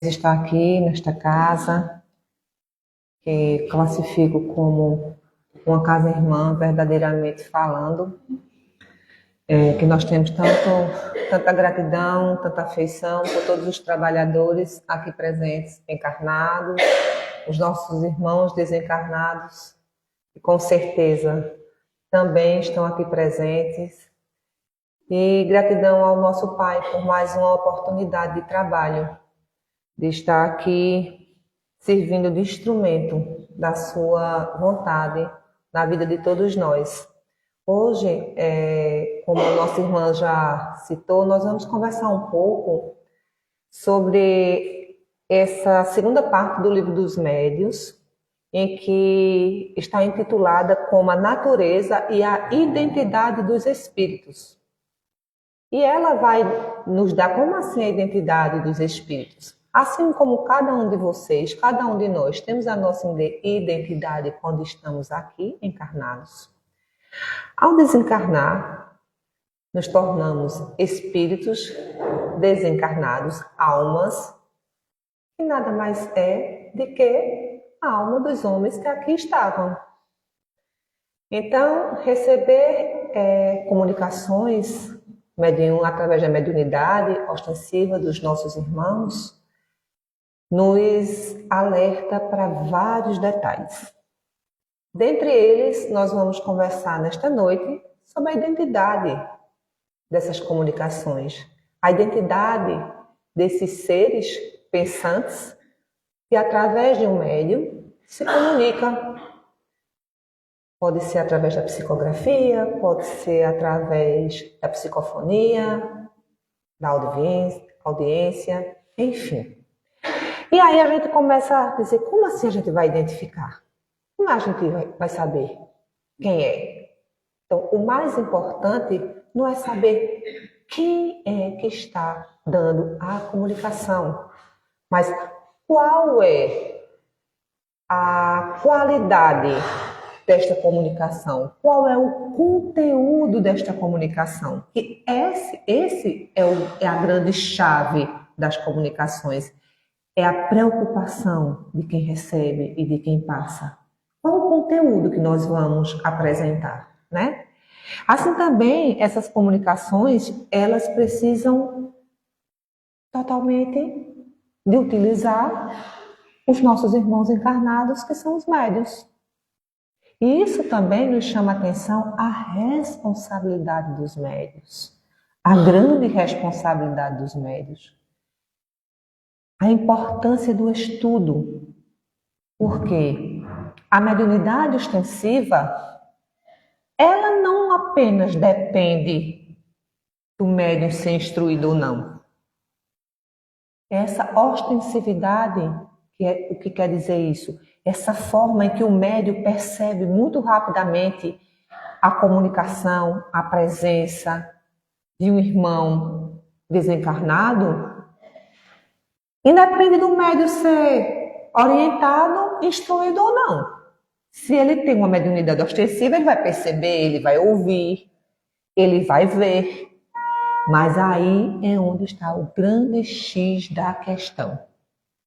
Está aqui nesta casa, que classifico como uma casa irmã, verdadeiramente falando, que nós temos tanta gratidão, tanta afeição por todos os trabalhadores aqui presentes, encarnados, os nossos irmãos desencarnados, que com certeza também estão aqui presentes. E gratidão ao nosso Pai por mais uma oportunidade de trabalho, de estar aqui servindo de instrumento da sua vontade na vida de todos nós. Hoje, como a nossa irmã já citou, nós vamos conversar um pouco sobre essa segunda parte do Livro dos Médiuns, em que está intitulada como a natureza e a identidade dos espíritos. E ela vai nos dar como assim a identidade dos espíritos. Assim como cada um de vocês, cada um de nós, temos a nossa identidade quando estamos aqui encarnados. Ao desencarnar, nos tornamos espíritos desencarnados, almas, que nada mais é do que a alma dos homens que aqui estavam. Então, receber comunicações através da mediunidade ostensiva dos nossos irmãos, nos alerta para vários detalhes. Dentre eles, nós vamos conversar nesta noite sobre a identidade dessas comunicações, a identidade desses seres pensantes que, através de um médium, se comunicam. Pode ser através da psicografia, pode ser através da psicofonia, da audiência, enfim. E aí a gente começa a dizer, como assim a gente vai identificar? Como a gente vai saber quem é? Então, o mais importante não é saber quem é que está dando a comunicação, mas qual é a qualidade desta comunicação, qual é o conteúdo desta comunicação. E esse é a grande chave das comunicações, é a preocupação de quem recebe e de quem passa. Qual o conteúdo que nós vamos apresentar, né? Assim também, essas comunicações, elas precisam totalmente de utilizar os nossos irmãos encarnados, que são os médiuns. E isso também nos chama a atenção a responsabilidade dos médiuns, a grande responsabilidade dos médiuns, a importância do estudo, porque a mediunidade ostensiva, ela não apenas depende do médium ser instruído ou não. Essa ostensividade, o que quer dizer isso? Essa forma em que o médium percebe muito rapidamente a comunicação, a presença de um irmão desencarnado, independe do médium ser orientado, instruído ou não. Se ele tem uma mediunidade ostensiva, ele vai perceber, ele vai ouvir, ele vai ver. Mas aí é onde está o grande X da questão,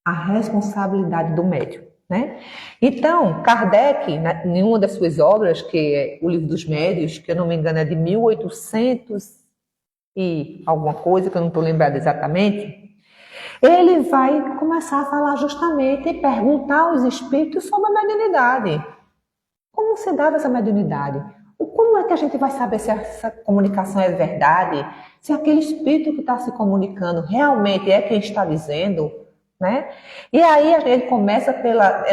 a responsabilidade do médium. Né? Então, Kardec, em uma das suas obras, que é o Livro dos Médiuns, que eu não me engano é de 1800 e alguma coisa, que eu não estou lembrada exatamente, ele vai começar a falar justamente e perguntar aos espíritos sobre a mediunidade. Como se dava essa mediunidade? Como é que a gente vai saber se essa comunicação é verdade? Se aquele espírito que está se comunicando realmente é quem está dizendo? Né? E aí a gente começa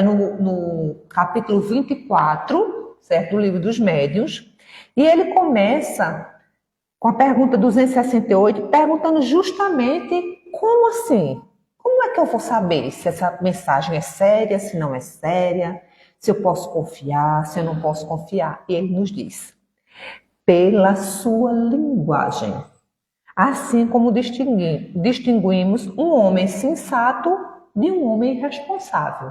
no capítulo 24, certo? Do Livro dos Médiuns, e ele começa com a pergunta 268, perguntando justamente como assim? Como é que eu vou saber se essa mensagem é séria, se não é séria, se eu posso confiar, se eu não posso confiar? E ele nos diz, pela sua linguagem. Assim como distinguimos um homem sensato de um homem irresponsável.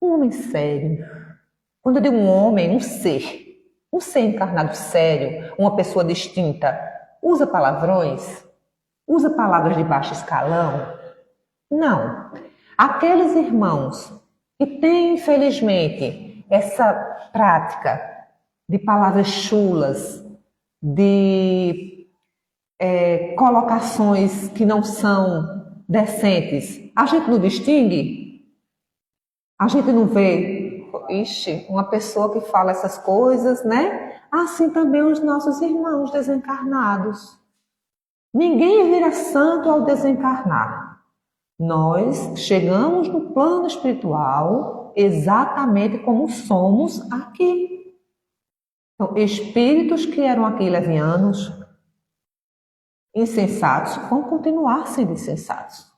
Um homem sério. Quando eu digo um homem, um ser encarnado sério, uma pessoa distinta, usa palavrões, usa palavras de baixo escalão, Não. Aqueles irmãos que têm, infelizmente, essa prática de palavras chulas, de colocações que não são decentes, a gente não distingue? A gente não vê, ixi, uma pessoa que fala essas coisas, né? Assim também os nossos irmãos desencarnados. Ninguém vira santo ao desencarnar. Nós chegamos no plano espiritual exatamente como somos aqui. Então, espíritos que eram aqui levianos, insensatos, vão continuar sendo insensatos.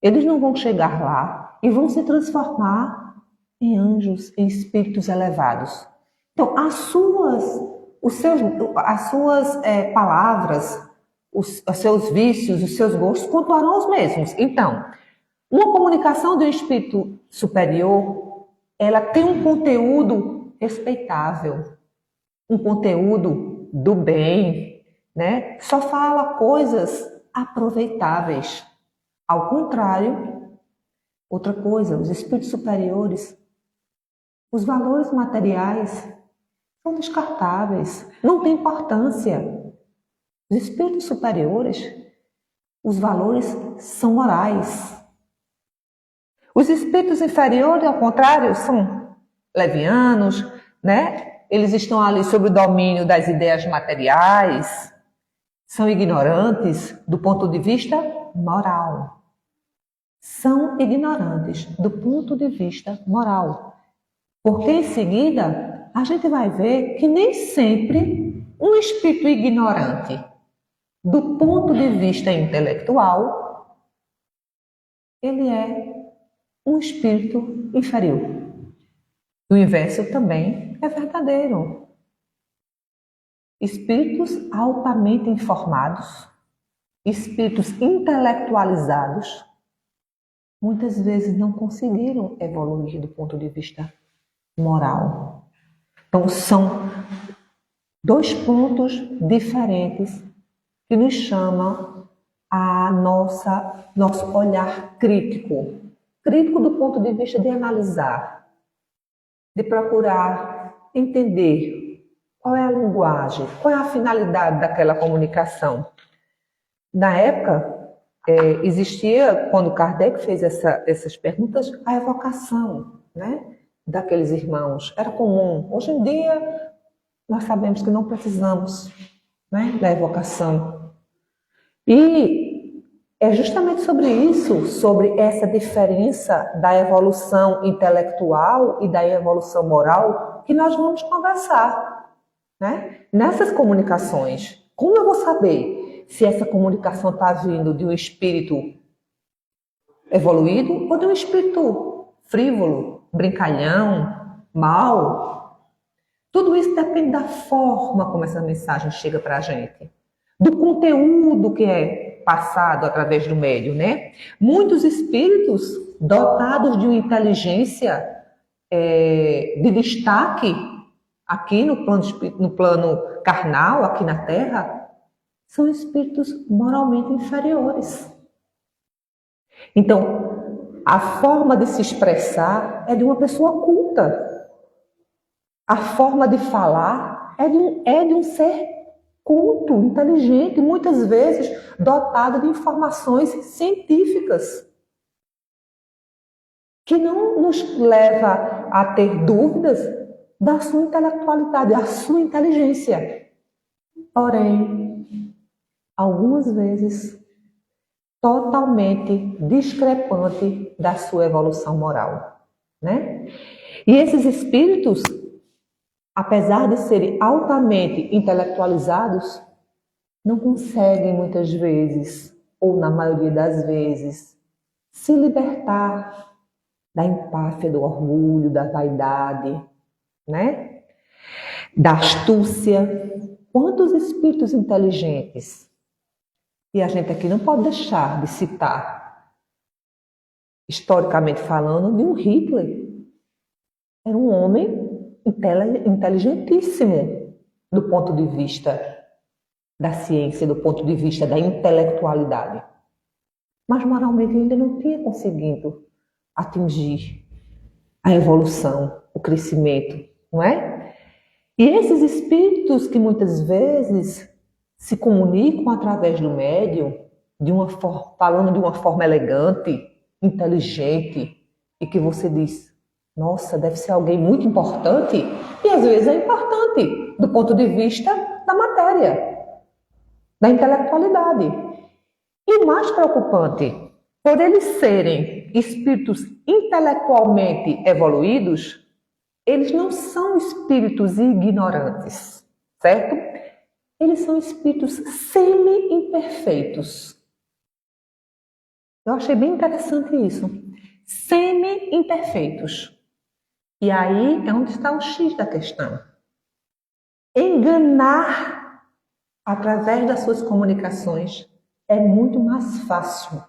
Eles não vão chegar lá e vão se transformar em anjos, em espíritos elevados. Então, as suas palavras, os seus vícios, os seus gostos continuarão os mesmos. Então, uma comunicação de um espírito superior, ela tem um conteúdo respeitável, um conteúdo do bem, né? Só fala coisas aproveitáveis. Ao contrário, outra coisa, os espíritos superiores, os valores materiais são descartáveis, não tem importância. Os espíritos superiores, os valores são morais. Os espíritos inferiores, ao contrário, são levianos, né? Eles estão ali sob o domínio das ideias materiais, são ignorantes do ponto de vista moral. São ignorantes do ponto de vista moral. Porque em seguida, a gente vai ver que nem sempre um espírito ignorante do ponto de vista intelectual, ele é um espírito inferior. O inverso também é verdadeiro. Espíritos altamente informados, espíritos intelectualizados, muitas vezes não conseguiram evoluir do ponto de vista moral. Então, são dois pontos diferentes que nos chamam a nosso olhar crítico. Crítico do ponto de vista de analisar, de procurar entender qual é a linguagem, qual é a finalidade daquela comunicação. Na época, existia, quando Kardec fez essas perguntas, a evocação, né, daqueles irmãos. Era comum. Hoje em dia, nós sabemos que não precisamos, né, da evocação. E é justamente sobre isso, sobre essa diferença da evolução intelectual e da evolução moral, que nós vamos conversar, né? Nessas comunicações. Como eu vou saber se essa comunicação está vindo de um espírito evoluído ou de um espírito frívolo, brincalhão, mau? Tudo isso depende da forma como essa mensagem chega para a gente, do conteúdo que é passado através do médium, né? Muitos espíritos dotados de uma inteligência de destaque aqui no plano carnal, aqui na Terra, são espíritos moralmente inferiores. Então, a forma de se expressar é de uma pessoa culta. A forma de falar é de um ser culto, inteligente, muitas vezes dotado de informações científicas, que não nos leva a ter dúvidas da sua intelectualidade, da sua inteligência. Porém, algumas vezes, totalmente discrepante da sua evolução moral, né? E esses espíritos, apesar de serem altamente intelectualizados, não conseguem muitas vezes, ou na maioria das vezes, se libertar da empáfia, do orgulho, da vaidade, né? Da astúcia. Quantos espíritos inteligentes? E a gente aqui não pode deixar de citar, historicamente falando, de um Hitler. Era um homem inteligentíssimo do ponto de vista da ciência, do ponto de vista da intelectualidade. mas moralmente ele ainda não tinha conseguido atingir a evolução, o crescimento, não é? E esses espíritos que muitas vezes se comunicam através do médium, falando de uma forma elegante, inteligente, e que você diz, nossa, deve ser alguém muito importante, e às vezes é importante do ponto de vista da matéria, da intelectualidade. E o mais preocupante, por eles serem espíritos intelectualmente evoluídos, eles não são espíritos ignorantes, certo? Eles são espíritos semi-imperfeitos. Eu achei bem interessante isso. Semi-imperfeitos. E aí é onde está o X da questão. Enganar através das suas comunicações é muito mais fácil,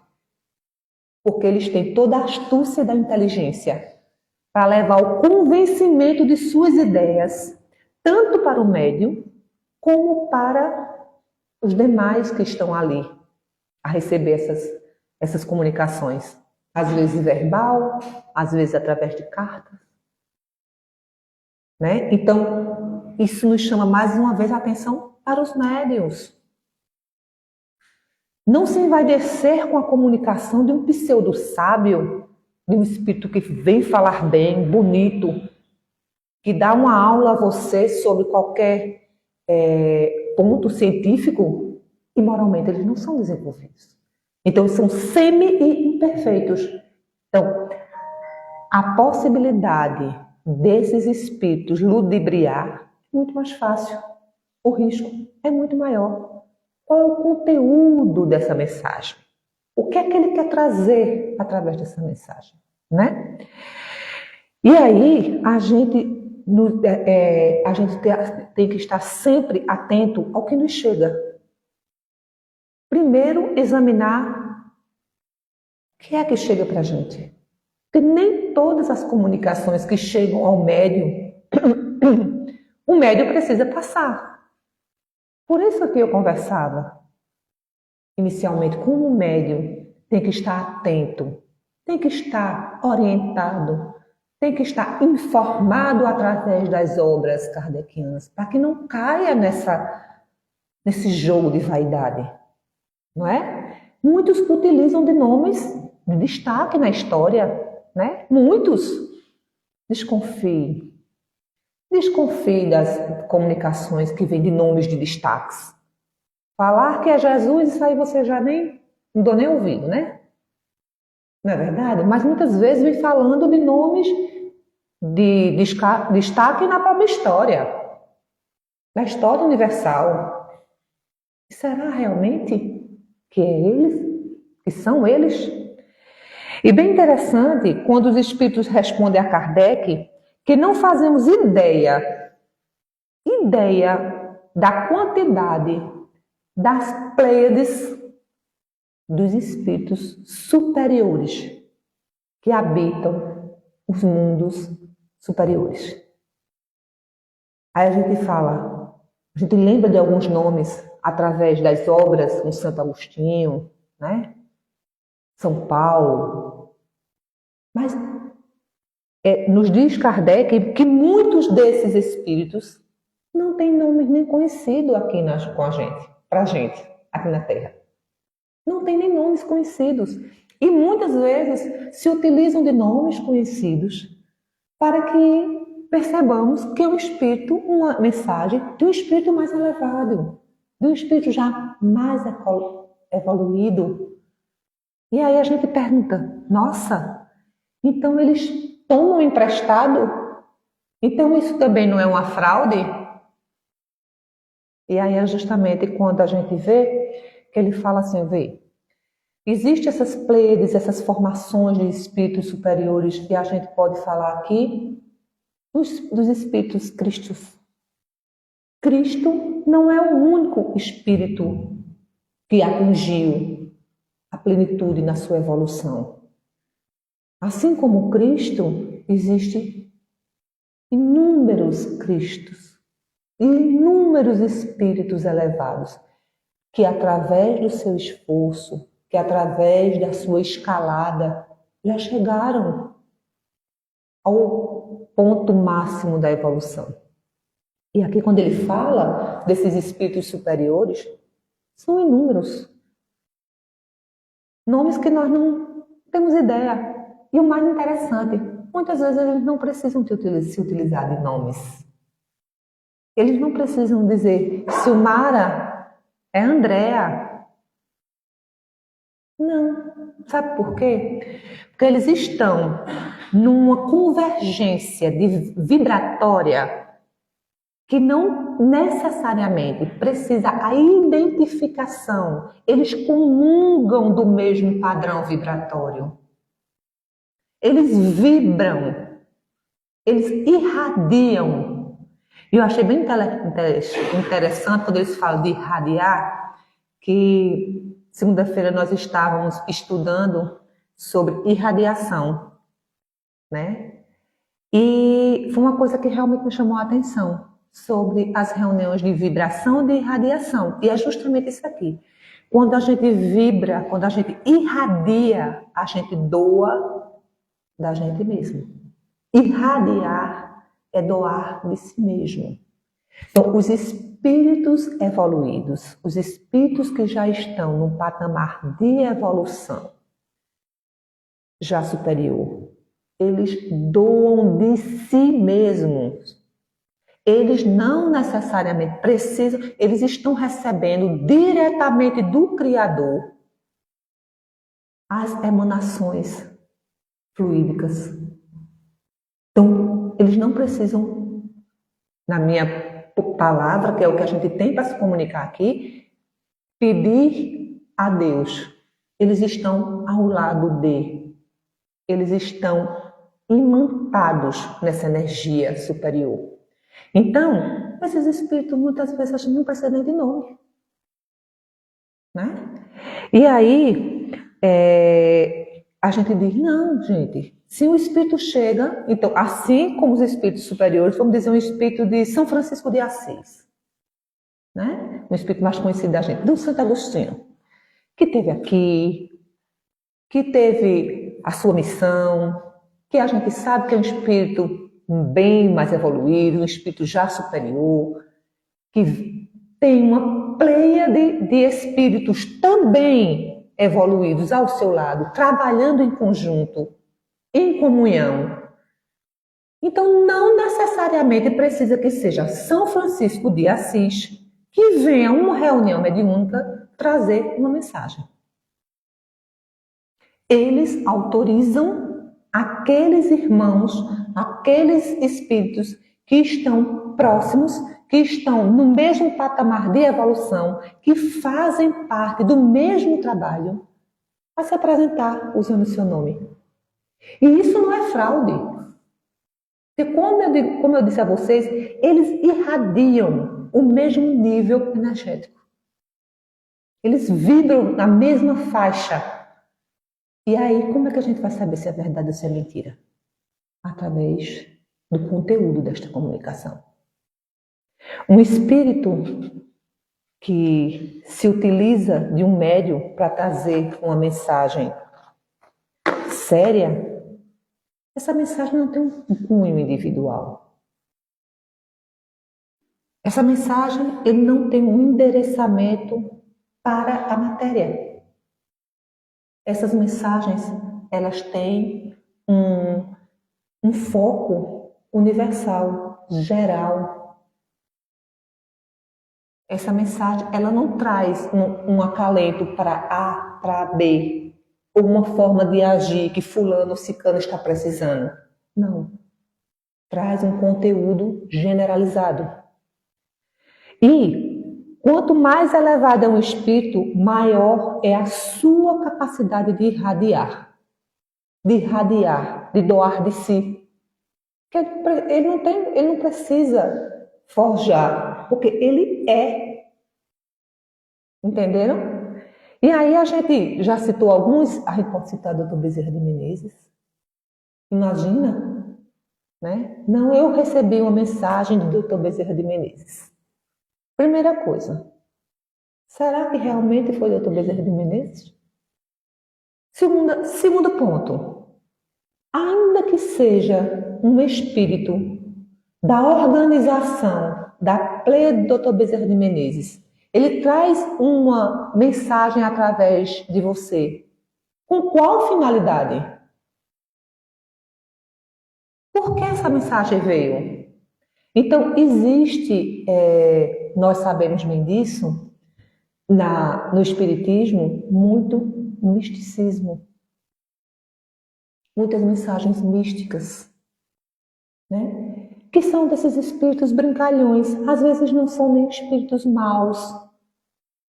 porque eles têm toda a astúcia da inteligência para levar o convencimento de suas ideias, tanto para o médium, como para os demais que estão ali a receber essas comunicações. Às vezes verbal, às vezes através de cartas. Né? Então, isso nos chama mais uma vez a atenção para os médiuns. Não se envaidecer com a comunicação de um pseudo-sábio, de um espírito que vem falar bem, bonito, que dá uma aula a você sobre qualquer ponto científico, e moralmente eles não são desenvolvidos. Então, eles são semi-imperfeitos. Então, a possibilidade desses espíritos ludibriar é muito mais fácil. O risco é muito maior. Qual é o conteúdo dessa mensagem? O que é que ele quer trazer através dessa mensagem? Né? E aí, a gente tem que estar sempre atento ao que nos chega. Primeiro, examinar o que é que chega para a gente. Porque nem todas as comunicações que chegam ao médium, o médium precisa passar. Por isso que eu conversava inicialmente com o médium, tem que estar atento, tem que estar orientado, tem que estar informado através das obras kardecianas, para que não caia nesse jogo de vaidade, não é? Muitos utilizam de nomes de destaque na história, né? Muitos. Desconfie. Desconfie das comunicações que vêm de nomes de destaques. Falar que é Jesus, isso aí você já nem não dou nem ouvido, né? Não é verdade? Mas muitas vezes vem falando de nomes de destaque na própria história, na história universal. E será realmente que é eles? Que são eles? E bem interessante, quando os espíritos respondem a Kardec, que não fazemos ideia da quantidade das pleiades dos espíritos superiores que habitam os mundos superiores. Aí a gente lembra de alguns nomes através das obras com Santo Agostinho, né? São Paulo. Mas nos diz Kardec que muitos desses espíritos não têm nomes nem conhecidos aqui com a gente, pra gente, aqui na Terra. Não tem nem nomes conhecidos. E muitas vezes se utilizam de nomes conhecidos para que percebamos que é um espírito, uma mensagem de um espírito mais elevado, de um espírito já mais evoluído. E aí a gente pergunta, nossa, então eles tomam emprestado? Então isso também não é uma fraude? E aí é justamente quando a gente vê que ele fala assim, existem essas pleiades, essas formações de espíritos superiores que a gente pode falar aqui dos espíritos cristos. Cristo não é o único espírito que atingiu a plenitude na sua evolução. Assim como Cristo, existem inúmeros Cristos, inúmeros espíritos elevados que através do seu esforço, que através da sua escalada já chegaram ao ponto máximo da evolução. E aqui, quando ele fala desses espíritos superiores, são inúmeros. Nomes que nós não temos ideia. E o mais interessante, muitas vezes eles não precisam se utilizar de nomes. Eles não precisam dizer, Silmara é Andréa. Não. Sabe por quê? Porque eles estão numa convergência vibratória que não necessariamente precisa a identificação. Eles comungam do mesmo padrão vibratório. Eles vibram, eles irradiam. E eu achei bem interessante quando eles falam de irradiar, que segunda-feira nós estávamos estudando sobre irradiação, né? E foi uma coisa que realmente me chamou a atenção, sobre as reuniões de vibração e de irradiação. E é justamente isso aqui. Quando a gente vibra, quando a gente irradia, a gente doa da gente mesmo. Irradiar é doar de si mesmo. Então, os espíritos evoluídos, os espíritos que já estão num patamar de evolução já superior, eles doam de si mesmos. Eles não necessariamente precisam, eles estão recebendo diretamente do Criador as emanações fluídicas. Então, eles não precisam, na minha palavra, que é o que a gente tem para se comunicar aqui, pedir a Deus. Eles estão ao lado de, eles estão imantados nessa energia superior. Então, esses espíritos muitas vezes não precisam de nome, né? E aí, a gente diz, não, gente, se o espírito chega, então, assim como os espíritos superiores, vamos dizer um espírito de São Francisco de Assis, né? Um espírito mais conhecido da gente, do Santo Agostinho, que teve aqui, que teve a sua missão, que a gente sabe que é um espírito bem mais evoluído, um espírito já superior, que tem uma pleia de espíritos também evoluídos ao seu lado, trabalhando em conjunto, em comunhão. Então, não necessariamente precisa que seja São Francisco de Assis que venha a uma reunião mediúnica trazer uma mensagem. Eles autorizam aqueles irmãos, aqueles espíritos que estão próximos, que estão no mesmo patamar de evolução, que fazem parte do mesmo trabalho, a se apresentar usando o seu nome. E isso não é fraude. Porque como eu disse a vocês, eles irradiam o mesmo nível energético. Eles vibram na mesma faixa. E aí, como é que a gente vai saber se é verdade ou se é mentira? Através do conteúdo desta comunicação. Um espírito que se utiliza de um médium para trazer uma mensagem séria, essa mensagem não tem um cunho individual. Essa mensagem ele não tem um endereçamento para a matéria. Essas mensagens, elas têm um foco universal, geral. Essa mensagem, ela não traz um acalento para A, para B, ou uma forma de agir que fulano ou ciclano está precisando. Não. Traz um conteúdo generalizado. E quanto mais elevado é um espírito, maior é a sua capacidade de irradiar, de doar de si. Porque ele não precisa forjar, porque ele é. Entenderam? E aí a gente já citou alguns, a gente pode citar o Dr. Bezerra de Menezes. Imagina, né? Não, eu recebi uma mensagem do Dr. Bezerra de Menezes. Primeira coisa, será que realmente foi o Dr. Bezerra de Menezes? Segundo ponto, ainda que seja um espírito da organização da Pleia do Dr. Bezerra de Menezes, ele traz uma mensagem através de você. Com qual finalidade? Por que essa mensagem veio? Então, existe, nós sabemos bem disso, no Espiritismo, muito misticismo, muitas mensagens místicas, né? Que são desses espíritos brincalhões. Às vezes não são nem espíritos maus,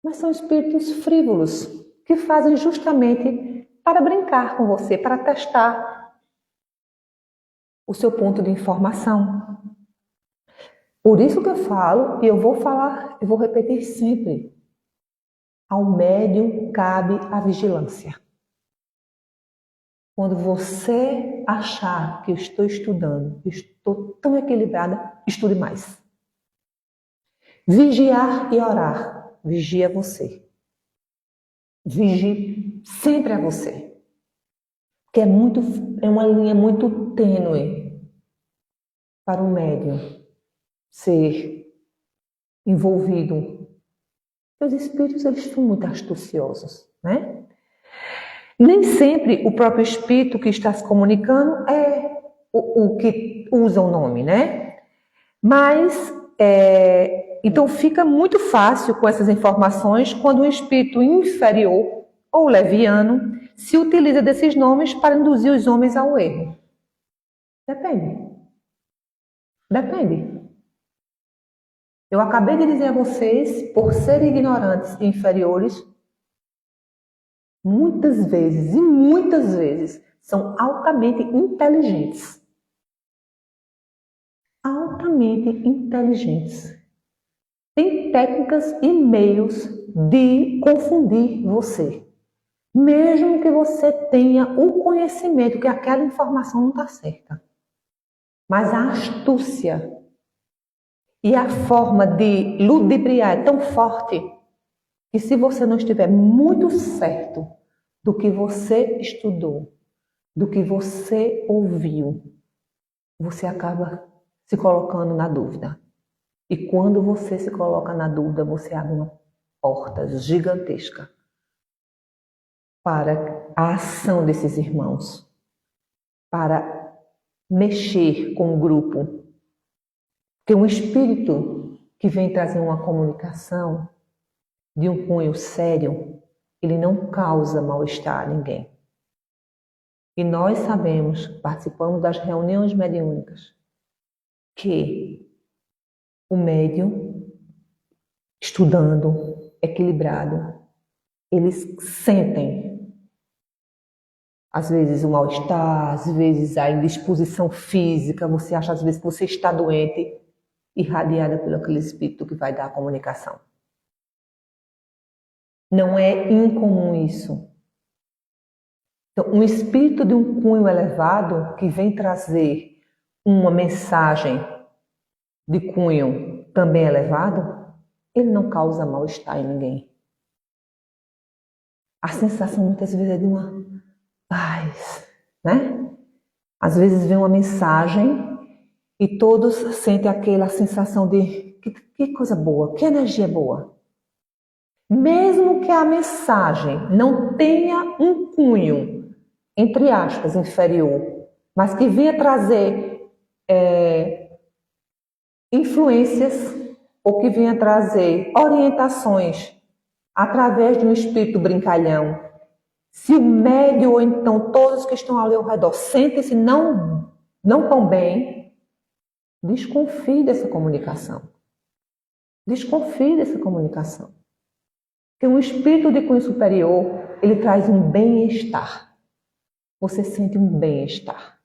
mas são espíritos frívolos, que fazem justamente para brincar com você, para testar o seu ponto de informação. Por isso que eu falo, e eu vou repetir sempre, ao médium cabe a vigilância. Quando você achar que eu estou estudando, estou tão equilibrada, estude mais. Vigiar e orar. Vigia você. Vigie sempre a você. Porque é uma linha muito tênue para o médium ser envolvido. Os espíritos, eles são muito astuciosos, né? Nem sempre o próprio espírito que está se comunicando é o que usa o nome, né? Mas, então fica muito fácil com essas informações quando um espírito inferior ou leviano se utiliza desses nomes para induzir os homens ao erro. Depende. Eu acabei de dizer a vocês, por serem ignorantes e inferiores, muitas vezes, são altamente inteligentes. Altamente inteligentes. Tem técnicas e meios de confundir você. Mesmo que você tenha o conhecimento que aquela informação não está certa. Mas a astúcia e a forma de ludibriar é tão forte que se você não estiver muito certo do que você estudou, do que você ouviu, você acaba se colocando na dúvida. E quando você se coloca na dúvida, você abre uma porta gigantesca para a ação desses irmãos, para mexer com o grupo. Porque um espírito que vem trazer uma comunicação de um cunho sério, ele não causa mal-estar a ninguém. E nós sabemos, participamos das reuniões mediúnicas, que o médium, estudando, equilibrado, eles sentem, às vezes, o mal-estar, às vezes a indisposição física, você acha às vezes que você está doente, irradiada pelo aquele espírito que vai dar a comunicação. Não é incomum isso. Então, um espírito de um cunho elevado que vem trazer uma mensagem de cunho também elevado, ele não causa mal-estar em ninguém. A sensação muitas vezes é de uma paz, né? Às vezes vem uma mensagem e todos sentem aquela sensação de que coisa boa, que energia boa. Mesmo que a mensagem não tenha um cunho, entre aspas, inferior, mas que venha trazer influências ou que venha trazer orientações através de um espírito brincalhão, se o médium ou então todos que estão ali ao redor sentem-se não tão bem, desconfie dessa comunicação. Desconfie dessa comunicação. Porque um espírito de cunho superior, ele traz um bem-estar. Você sente um bem-estar.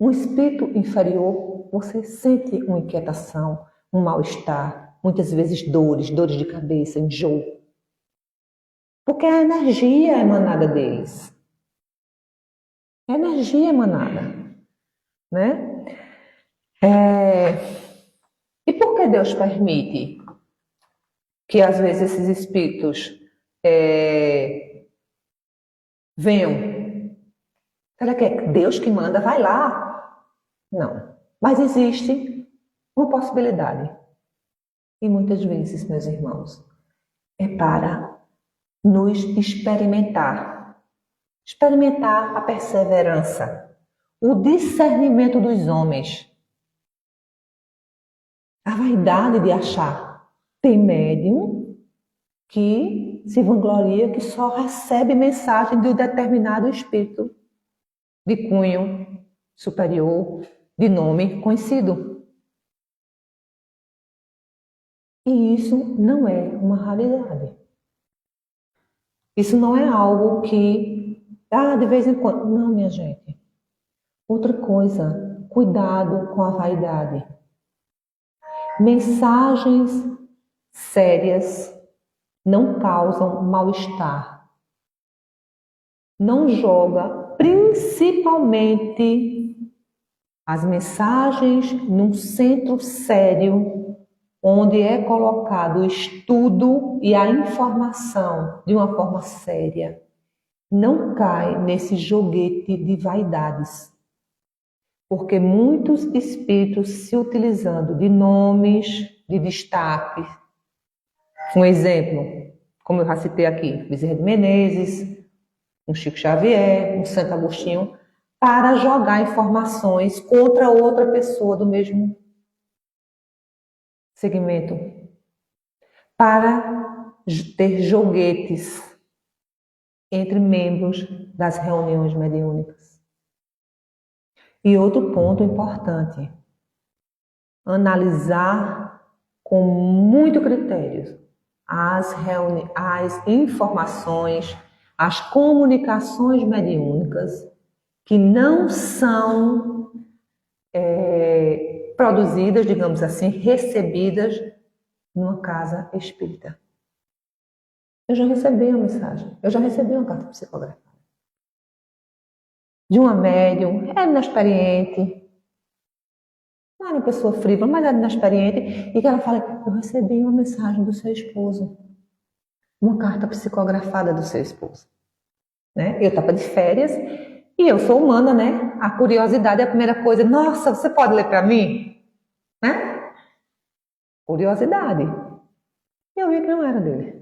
Um espírito inferior, você sente uma inquietação, um mal-estar, muitas vezes dores de cabeça, enjoo. Porque a energia é emanada deles. A energia emanada, né? E por que Deus permite que às vezes esses espíritos venham. Será que é Deus que manda? Vai lá. Não. Mas existe uma possibilidade. E muitas vezes, meus irmãos, é para nos experimentar. Experimentar a perseverança, o discernimento dos homens. A vaidade de achar. Tem médium que se vangloria que só recebe mensagem de um determinado espírito de cunho superior, de nome conhecido. E isso não é uma raridade. Isso não é algo que, de vez em quando. Não, minha gente. Outra coisa, cuidado com a vaidade. Mensagens sérias não causam mal-estar. Não joga, principalmente, as mensagens num centro sério, onde é colocado o estudo e a informação de uma forma séria. Não cai nesse joguete de vaidades. Porque muitos espíritos se utilizando de nomes, de destaque. Um exemplo, como eu já citei aqui, Bezerra de Menezes, um Chico Xavier, um Santo Agostinho, para jogar informações contra outra pessoa do mesmo segmento. Para ter joguetes entre membros das reuniões mediúnicas. E outro ponto importante, analisar com muito critério as informações, as comunicações mediúnicas que não são produzidas, digamos assim, recebidas numa casa espírita. Eu já recebi uma mensagem, eu já recebi uma carta psicografada de uma médium, era inexperiente, não era uma pessoa frívola, mas era inexperiente, e que ela fala, eu recebi uma mensagem do seu esposo, uma carta psicografada do seu esposo. Né? Eu estava de férias, e eu sou humana, né? A curiosidade é a primeira coisa, nossa, você pode ler para mim? Né? Curiosidade. E eu vi que não era dele.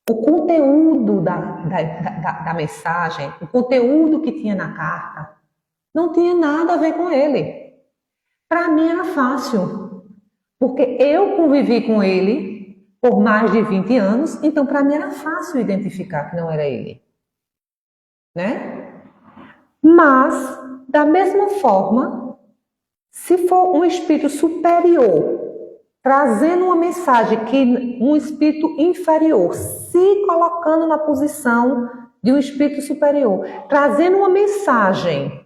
O conteúdo da mensagem, o conteúdo que tinha na carta, não tinha nada a ver com ele. Para mim era fácil, porque eu convivi com ele por mais de 20 anos, então para mim era fácil identificar que não era ele. Né? Mas, da mesma forma, se for um espírito superior, trazendo uma mensagem que um espírito inferior, se colocando na posição de um espírito superior, trazendo uma mensagem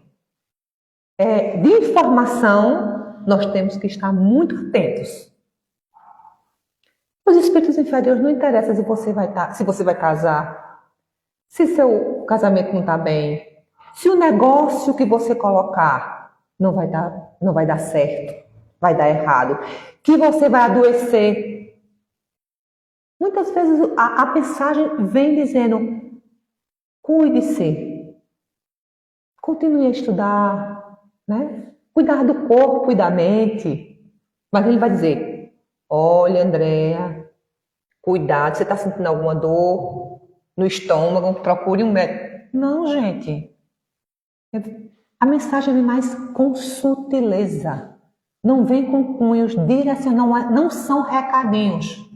de informação, nós temos que estar muito atentos. Os espíritos inferiores não interessam se você vai casar, se seu casamento não está bem, se o negócio que você colocar não vai dar certo, vai dar errado, que você vai adoecer. Muitas vezes a mensagem vem dizendo, cuide-se, continue a estudar, né? Cuidar do corpo e da mente. Mas ele vai dizer, olha, Andréa, cuidado, você está sentindo alguma dor no estômago, procure um médico. Não, gente. A mensagem vem mais com sutileza. Não vem com cunhos direcionais, não são recadinhos.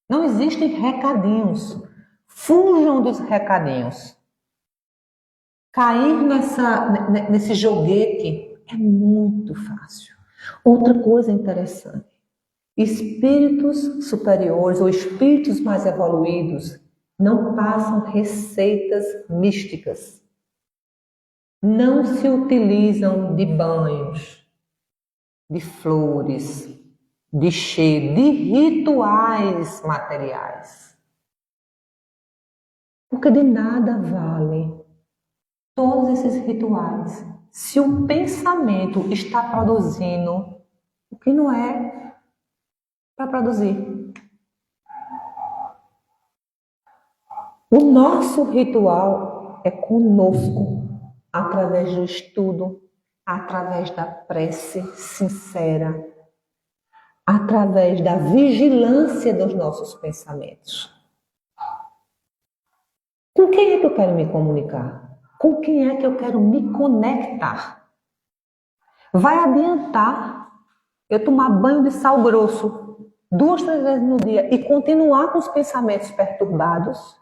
Não existem recadinhos. Fujam dos recadinhos. Cair nesse joguete é muito fácil. Outra coisa interessante. Espíritos superiores ou espíritos mais evoluídos não passam receitas místicas. Não se utilizam de banhos, de flores, de cheiro, de rituais materiais. Porque de nada vale todos esses rituais se o pensamento está produzindo o que não é para produzir. O nosso ritual é conosco, através do estudo, através da prece sincera, através da vigilância dos nossos pensamentos. Com quem é que eu quero me comunicar? Com quem é que eu quero me conectar? Vai adiantar eu tomar banho de sal grosso 2, 3 vezes no dia e continuar com os pensamentos perturbados?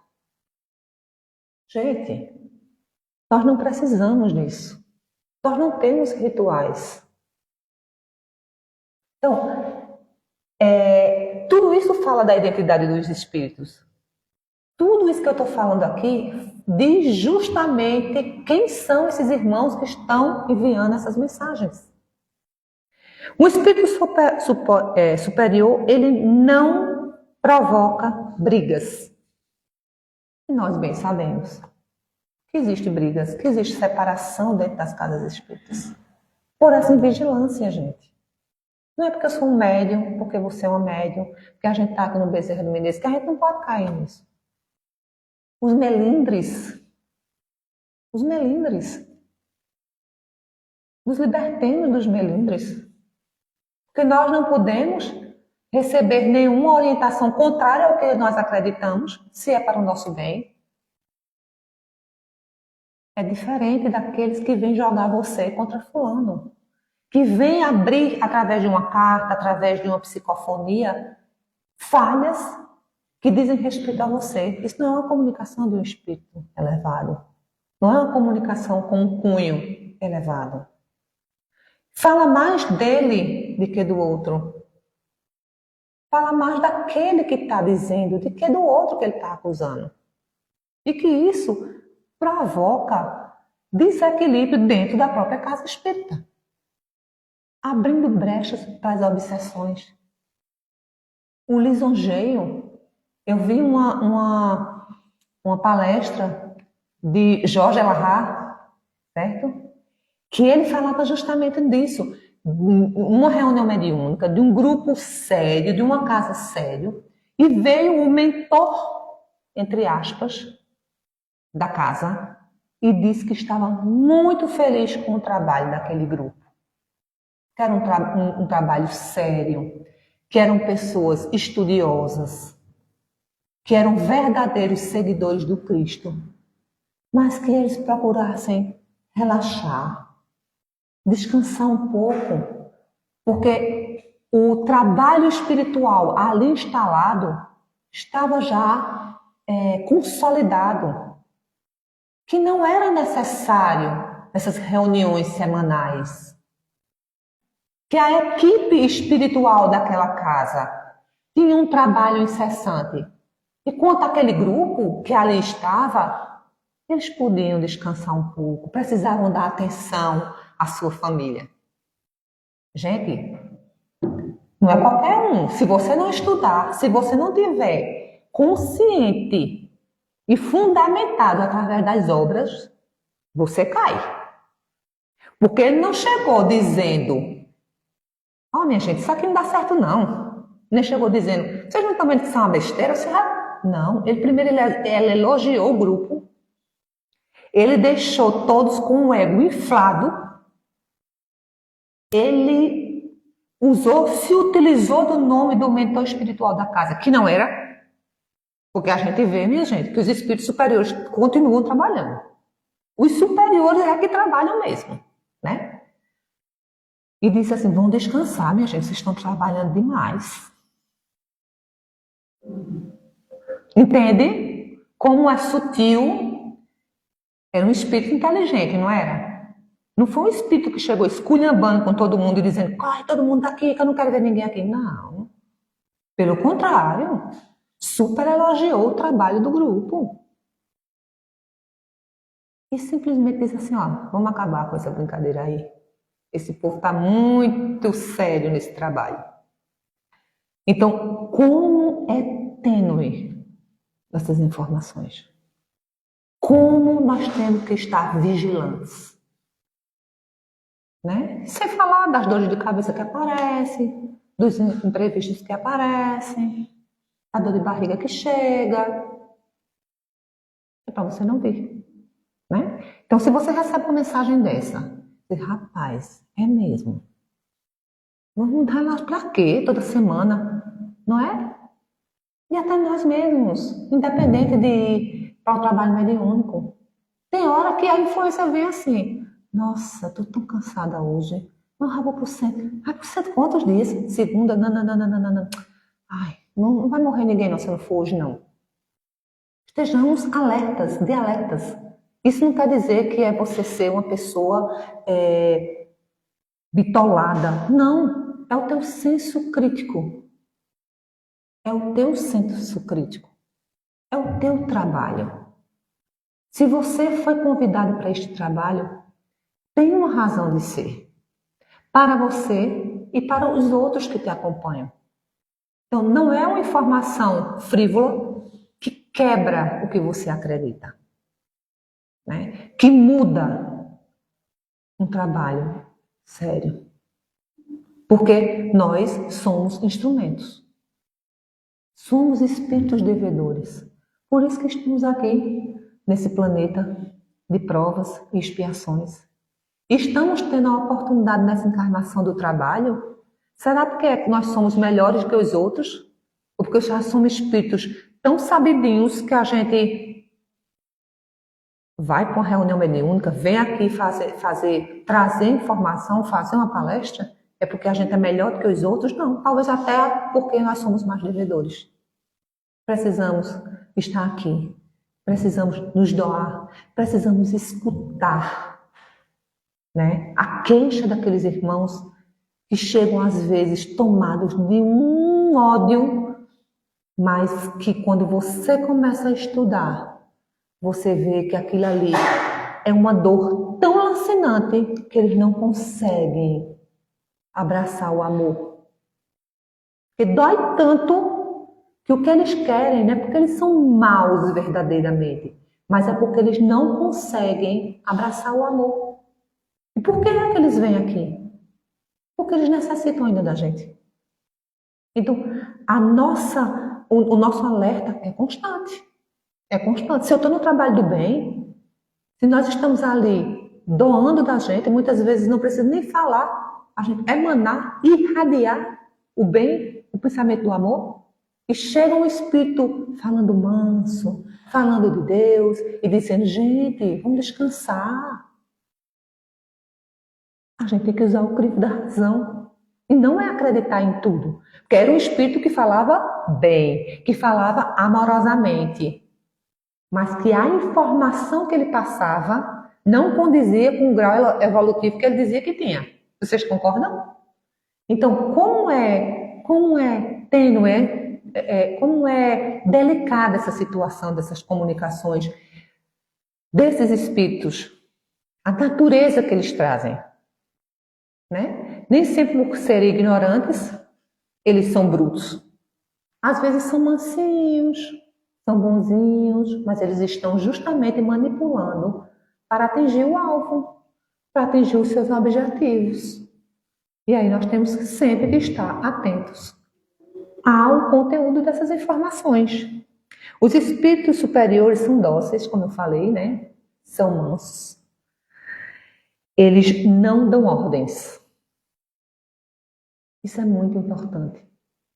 Gente, nós não precisamos disso. Nós não temos rituais. Então, tudo isso fala da identidade dos espíritos. Tudo isso que eu estou falando aqui diz justamente quem são esses irmãos que estão enviando essas mensagens. O espírito superior, ele não provoca brigas. E nós bem sabemos que existem brigas, que existe separação dentro das casas espíritas. Por essa invigilância, gente. Não é porque eu sou um médium, porque você é um médium, porque a gente está aqui no Bezerra do Menezes, que a gente não pode cair nisso. Os melindres, nos libertemos dos melindres. Porque nós não podemos receber nenhuma orientação contrária ao que nós acreditamos, se é para o nosso bem. É diferente daqueles que vêm jogar você contra fulano, que vêm abrir, através de uma carta, através de uma psicofonia, falhas que dizem respeito a você. Isso não é uma comunicação de um espírito elevado. Não é uma comunicação com um cunho elevado. Fala mais dele do que do outro. Fala mais daquele que está dizendo do que do outro que ele está acusando. E que isso provoca desequilíbrio dentro da própria casa espírita, abrindo brechas para as obsessões. O lisonjeio. Eu vi uma palestra de Jorge Elahá, certo? Que ele falava justamente disso. Uma reunião mediúnica de um grupo sério, de uma casa sério, e veio o mentor, entre aspas, da casa, e disse que estava muito feliz com o trabalho daquele grupo. Que era um trabalho sério, que eram pessoas estudiosas, que eram verdadeiros seguidores do Cristo, mas que eles procurassem relaxar, descansar um pouco, porque o trabalho espiritual ali instalado estava já consolidado, que não era necessário essas reuniões semanais, que a equipe espiritual daquela casa tinha um trabalho incessante. E quanto àquele grupo que ali estava, eles podiam descansar um pouco, precisavam dar atenção à sua família. Gente, não é qualquer um. Se você não estudar, se você não tiver consciente e fundamentado através das obras, você cai. Porque ele não chegou dizendo: ó, minha gente, isso aqui não dá certo não. Nem chegou dizendo: vocês não estão vendo que isso é uma besteira? Não, ele primeiro ele elogiou o grupo, ele deixou todos com o ego inflado, ele se utilizou do nome do mentor espiritual da casa, que não era, porque a gente vê, minha gente, que os espíritos superiores continuam trabalhando. Os superiores é que trabalham mesmo, né? E disse assim: vão descansar, minha gente, vocês estão trabalhando demais. Entende? Como é sutil. Era um espírito inteligente, não era? Não foi um espírito que chegou esculhambando com todo mundo e dizendo: corre, todo mundo aqui, que eu não quero ver ninguém aqui. Não. Pelo contrário, super elogiou o trabalho do grupo. E simplesmente disse assim: ó, vamos acabar com essa brincadeira aí. Esse povo está muito sério nesse trabalho. Então, como é tênue essas informações? Como nós temos que estar vigilantes? Né? Sem falar das dores de cabeça que aparecem, dos imprevistos que aparecem, a dor de barriga que chega. É para você não vir. né? Então, se você recebe uma mensagem dessa, você diz, rapaz, é mesmo. Vamos dar lá para quê toda semana, não é? E até nós mesmos, independente de ir para o trabalho mediúnico. Tem hora que a influência vem assim, nossa, tô tão cansada hoje. Não, vou pro centro. Vai pro centro quantos dias? Segunda, não. Ai, não vai morrer ninguém não, se eu não for hoje, não. Estejamos alertas, de alertas. Isso não quer dizer que é você ser uma pessoa bitolada. Não, é o teu senso crítico. É o teu senso crítico. É o teu trabalho. Se você foi convidado para este trabalho, tem uma razão de ser. Para você e para os outros que te acompanham. Então, não é uma informação frívola que quebra o que você acredita, né? Que muda um trabalho sério. Porque nós somos instrumentos. Somos espíritos devedores. Por isso que estamos aqui, nesse planeta de provas e expiações. Estamos tendo a oportunidade nessa encarnação do trabalho? Será porque nós somos melhores que os outros? Ou porque já somos espíritos tão sabidinhos que a gente vai para uma reunião mediúnica, vem aqui trazer informação, fazer uma palestra? É porque a gente é melhor do que os outros? Não, talvez até porque nós somos mais devedores. Precisamos estar aqui, precisamos nos doar, precisamos escutar, né, a queixa daqueles irmãos que chegam às vezes tomados de um ódio, mas que quando você começa a estudar, você vê que aquilo ali é uma dor tão lancinante que eles não conseguem abraçar o amor. Porque dói tanto que o que eles querem não é porque eles são maus verdadeiramente, mas é porque eles não conseguem abraçar o amor. E por que é que eles vêm aqui? Porque eles necessitam ainda da gente. Então, o nosso alerta é constante. É constante. Se eu estou no trabalho do bem, se nós estamos ali doando da gente, muitas vezes não precisa nem falar, a gente emanar, irradiar o bem, o pensamento do amor, e chega um espírito falando manso, falando de Deus e dizendo, gente, vamos descansar. A gente tem que usar o crivo da razão. E não é acreditar em tudo. Porque era um espírito que falava bem, que falava amorosamente. Mas que a informação que ele passava não condizia com o grau evolutivo que ele dizia que tinha. Vocês concordam? Então, como é tênue, como é delicada essa situação dessas comunicações desses espíritos, a natureza que eles trazem. Né? Nem sempre por serem ignorantes, eles são brutos. Às vezes são mansinhos, são bonzinhos, mas eles estão justamente manipulando para atingir o alvo, para atingir os seus objetivos. E aí nós temos sempre que estar atentos ao conteúdo dessas informações. Os espíritos superiores são dóceis, como eu falei, né? São mansos. Eles não dão ordens. Isso é muito importante.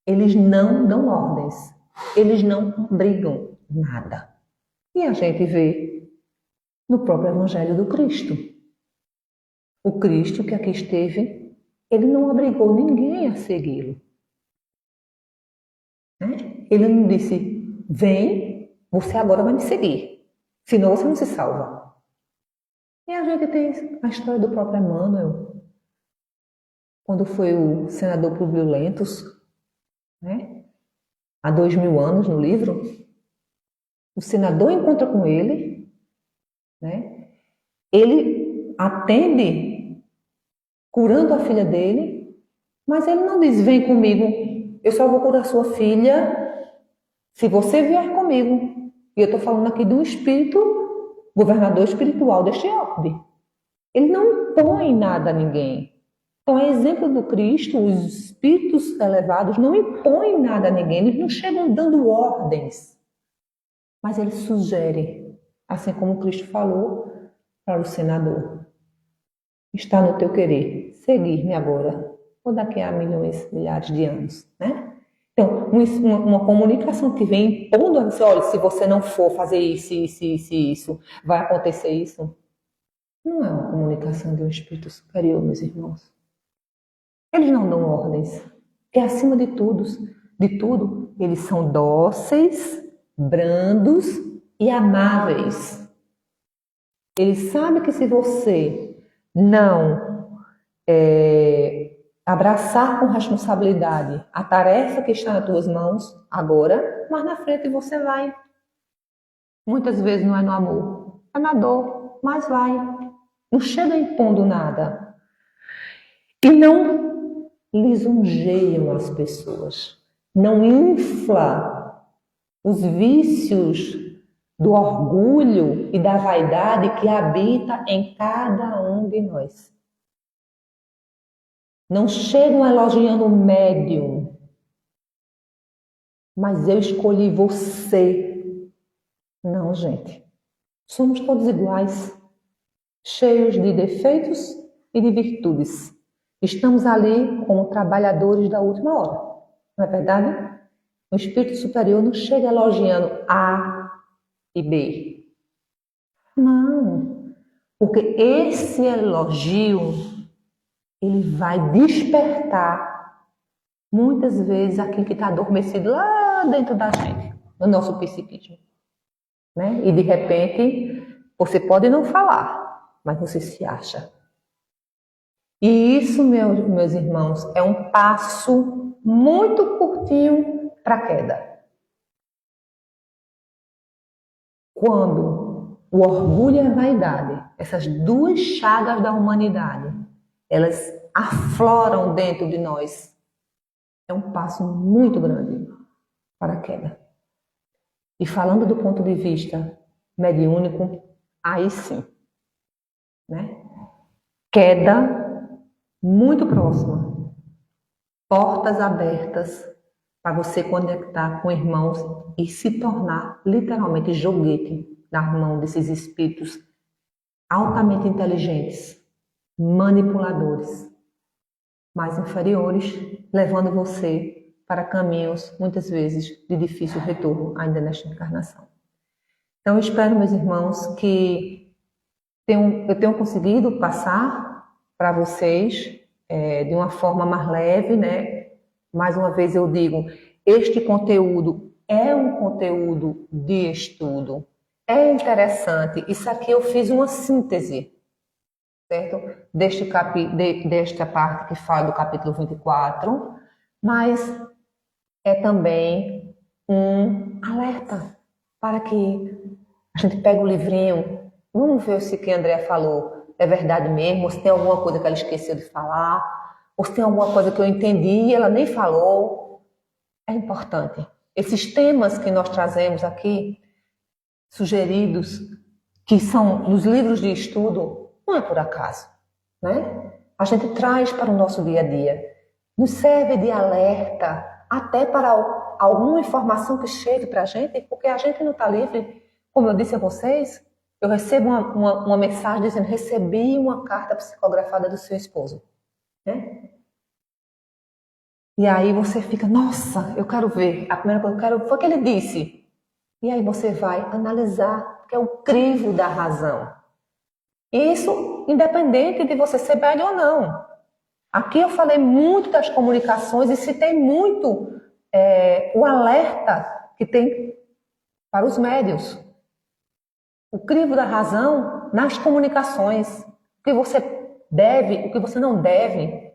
Eles não dão ordens. Eles não obrigam nada. E a gente vê no próprio Evangelho do Cristo. O Cristo que aqui esteve, ele não obrigou ninguém a segui-lo. Né? Ele não disse, vem, você agora vai me seguir. Senão você não se salva. E a gente tem a história do próprio Emmanuel, quando foi o senador Publio Lentus, né? Há 2000 anos no livro, o senador encontra com ele, né? Ele atende curando a filha dele, mas ele não diz, vem comigo, eu só vou curar sua filha se você vier comigo. E eu estou falando aqui do espírito, governador espiritual deste orbe. Ele não impõe nada a ninguém. Então, é exemplo do Cristo, os espíritos elevados não impõem nada a ninguém, eles não chegam dando ordens, mas eles sugerem, assim como o Cristo falou, para o senador. Está no teu querer seguir-me agora, ou daqui a milhões, milhares de anos, né? Então, uma comunicação que vem impondo a você, olha, se você não for fazer isso, vai acontecer isso. Não é uma comunicação de um espírito superior, meus irmãos. Eles não dão ordens. Porque acima de tudo, eles são dóceis, brandos e amáveis. Eles sabem que se você não abraçar com responsabilidade a tarefa que está nas tuas mãos agora, mas na frente você vai. Muitas vezes não é no amor, é na dor, mas vai. Não chega impondo nada. E não lisonjeiam as pessoas. Não infla os vícios do orgulho e da vaidade que habita em cada um de nós. Não chegam elogiando o médium, mas eu escolhi você. Não, gente. Somos todos iguais, cheios de defeitos e de virtudes. Estamos ali como trabalhadores da última hora, não é verdade? O espírito superior não chega elogiando A e B. Não, porque esse elogio, ele vai despertar muitas vezes aquilo que está adormecido lá dentro da gente, no nosso psiquismo. Né? E de repente, você pode não falar, mas você se acha. E isso, meus irmãos, é um passo muito curtinho para a queda. Quando o orgulho e a vaidade, essas duas chagas da humanidade, elas afloram dentro de nós, é um passo muito grande para a queda. E falando do ponto de vista mediúnico, aí sim, né? Queda muito próxima, portas abertas para você conectar com irmãos e se tornar literalmente joguete na mão desses espíritos altamente inteligentes, manipuladores, mais inferiores, levando você para caminhos, muitas vezes, de difícil retorno ainda nesta encarnação. Então, eu espero, meus irmãos, que eu tenha conseguido passar para vocês de uma forma mais leve, né? Mais uma vez eu digo, este conteúdo é um conteúdo de estudo, é interessante. Isso aqui eu fiz uma síntese, certo? Desta parte que fala do capítulo 24, mas é também um alerta para que a gente pegue o livrinho, vamos ver se o que a Andrea falou é verdade mesmo, ou se tem alguma coisa que ela esqueceu de falar, ou se tem alguma coisa que eu entendi e ela nem falou. É importante. Esses temas que nós trazemos aqui, sugeridos, que são nos livros de estudo, não é por acaso, né? A gente traz para o nosso dia a dia. Nos serve de alerta, até para alguma informação que chegue para a gente, porque a gente não está livre. Como eu disse a vocês, eu recebo uma mensagem dizendo: recebi uma carta psicografada do seu esposo. Né? E aí você fica, nossa, eu quero ver. A primeira coisa que eu quero foi o que ele disse. E aí você vai analisar, que é o crivo da razão. Isso independente de você ser velho ou não. Aqui eu falei muito das comunicações e citei muito o alerta que tem para os médios. O crivo da razão nas comunicações. O que você deve, o que você não deve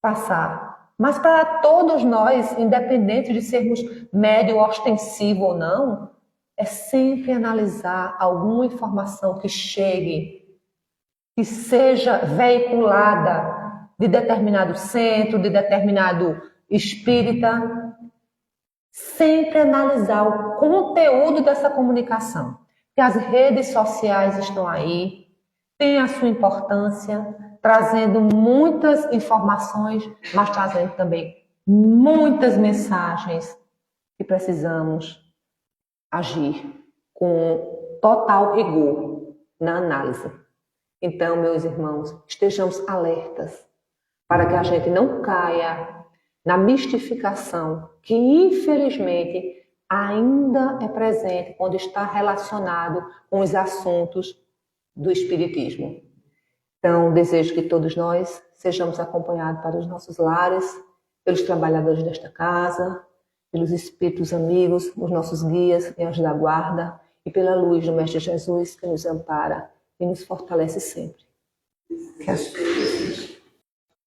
passar. Mas para todos nós, independente de sermos médio ostensivo ou não, é sempre analisar alguma informação que chegue, que seja veiculada de determinado centro, de determinado espírita, sempre analisar o conteúdo dessa comunicação. Que as redes sociais estão aí, têm a sua importância, trazendo muitas informações, mas trazendo também muitas mensagens que precisamos agir com total rigor na análise. Então, meus irmãos, estejamos alertas para que a gente não caia na mistificação que, infelizmente, ainda é presente quando está relacionado com os assuntos do Espiritismo. Então, desejo que todos nós sejamos acompanhados para os nossos lares, pelos trabalhadores desta casa, pelos espíritos amigos, os nossos guias e anjos da guarda, e pela luz do Mestre Jesus que nos ampara e nos fortalece sempre. Que